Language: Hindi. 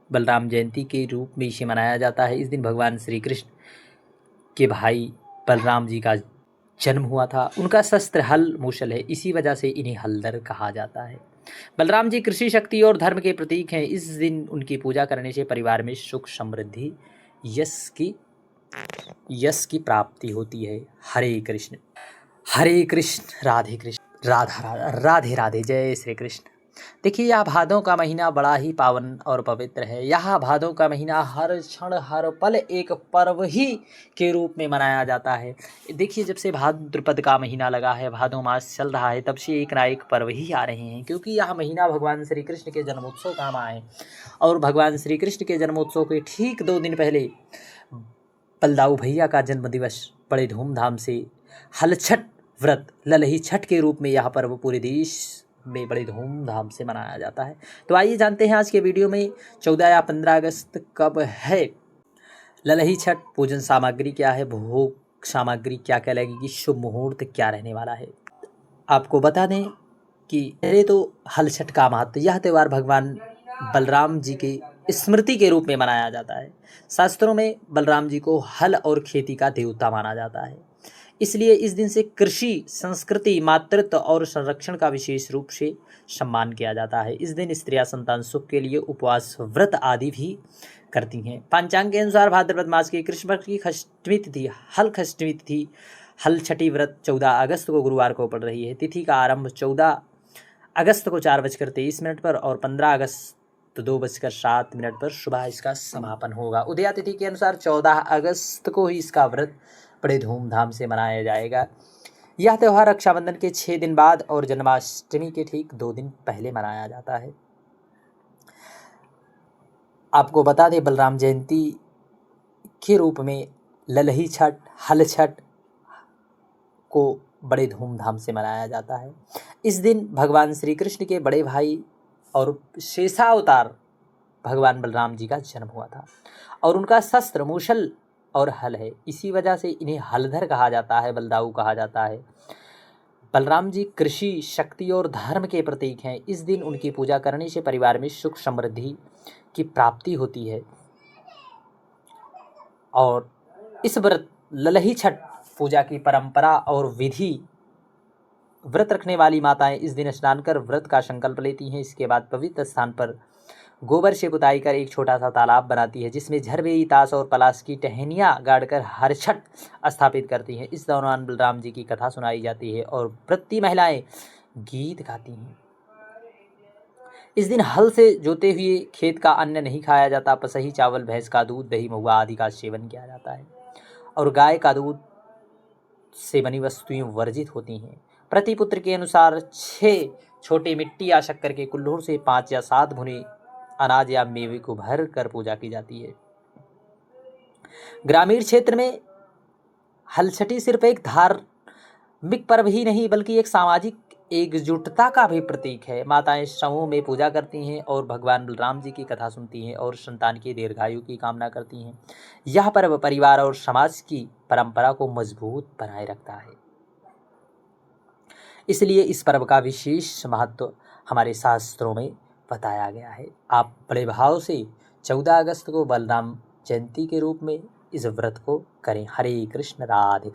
बलराम जयंती के रूप में इसे मनाया जाता है। इस दिन भगवान श्री कृष्ण के भाई बलराम जी का जन्म हुआ था। उनका शस्त्र हल मूसल है, इसी वजह से इन्हें हलधर कहा जाता है। बलराम जी कृषि शक्ति और धर्म के प्रतीक हैं। इस दिन उनकी पूजा करने से परिवार में सुख समृद्धि यश की प्राप्ति होती है। हरे कृष्ण राधे कृष्ण राधे राधे जय श्री कृष्ण। देखिए, यह भादों का महीना बड़ा ही पावन और पवित्र है। यह भादों का महीना हर क्षण हर पल एक पर्व ही के रूप में मनाया जाता है। देखिए, जब से भाद्रपद का महीना लगा है, भादों मास चल रहा है, तब से एक ना एक पर्व ही आ रहे हैं, क्योंकि यह महीना भगवान श्री कृष्ण के जन्मोत्सव का माह है। और भगवान श्री कृष्ण के जन्मोत्सव के ठीक 2 दिन पहले बलदाऊ भैया का जन्म दिवस बड़े धूमधाम से हलछठ व्रत ललही छठ के रूप में यह पर्व पूरे देश में बड़े धूमधाम से मनाया जाता है। तो आइए जानते हैं आज के वीडियो में 14 या 15 अगस्त कब है, ललही छठ, पूजन सामग्री क्या है, भोग सामग्री क्या क्या लगेगी, शुभ मुहूर्त क्या रहने वाला है। आपको बता दें कि पहले तो हलछठ का महत्व, यह त्यौहार भगवान बलराम जी के स्मृति के रूप में मनाया जाता है। शास्त्रों में बलराम जी को हल और खेती का देवता माना जाता है, इसलिए इस दिन से कृषि, संस्कृति, मातृत्व और संरक्षण का विशेष रूप से सम्मान किया जाता है। इस दिन स्त्रियां संतान सुख के लिए उपवास, व्रत आदि भी करती हैं। पंचांग के अनुसार भाद्रपद मास की कृष्ण पक्ष की षष्ठवी तिथि षष्ठवी तिथि हल छठी व्रत 14 अगस्त को गुरुवार को पड़ रही है। तिथि का आरंभ 14 अगस्त को 4:23 पर और 15 अगस्त 2:07 पर सुबह इसका समापन होगा। उदया तिथि के अनुसार 14 अगस्त को ही इसका व्रत बड़े धूमधाम से मनाया जाएगा। यह त्यौहार रक्षाबंधन के 6 दिन बाद और जन्माष्टमी के ठीक 2 दिन पहले मनाया जाता है। आपको बता दें, बलराम जयंती के रूप में ललही छठ, हल छठ को बड़े धूमधाम से मनाया जाता है। इस दिन भगवान श्री कृष्ण के बड़े भाई और शेषावतार भगवान बलराम जी का जन्म हुआ था और उनका शस्त्र मूसल और हल है, इसी वजह से इन्हें हलधर कहा जाता है, बलदाऊ कहा जाता है। बलराम जी कृषि शक्ति और धर्म के प्रतीक हैं। इस दिन उनकी पूजा करने से परिवार में सुख समृद्धि की प्राप्ति होती है। और इस व्रत ललही छठ पूजा की परंपरा और विधि, व्रत रखने वाली माताएं इस दिन स्नान कर व्रत का संकल्प लेती हैं। इसके बाद पवित्र स्थान पर गोबर से पुताई कर एक छोटा सा तालाब बनाती है, जिसमें झरबेरी, ताश और पलाश की टहनियाँ गाड़कर हर छठ स्थापित करती हैं। इस दौरान बलराम जी की कथा सुनाई जाती है और व्रती महिलाएं गीत गाती हैं। इस दिन हल से जोते हुए खेत का अन्न नहीं खाया जाता। पसही, चावल, भैंस का दूध, दही, महुआ आदि का सेवन किया जाता है और गाय का दूध से बनी वस्तुएं वर्जित होती हैं। प्रतिपुत्र के अनुसार 6 छोटे मिट्टी या शक्कर के कुल्हड़ से 5 या 7 भुने अनाज या मेवे को भर कर पूजा की जाती है। ग्रामीण क्षेत्र में हलछठी सिर्फ एक धार्मिक पर्व ही नहीं बल्कि एक सामाजिक एकजुटता का भी प्रतीक है। माताएं समूह में पूजा करती हैं और भगवान बलराम जी की कथा सुनती हैं और संतान की दीर्घायु की कामना करती हैं। यह पर्व परिवार और समाज की परंपरा को मजबूत बनाए रखता है, इसलिए इस पर्व का विशेष महत्व हमारे शास्त्रों में बताया गया है। आप बड़े भाव से 14 अगस्त को बलराम जयंती के रूप में इस व्रत को करें। हरे कृष्ण राधे।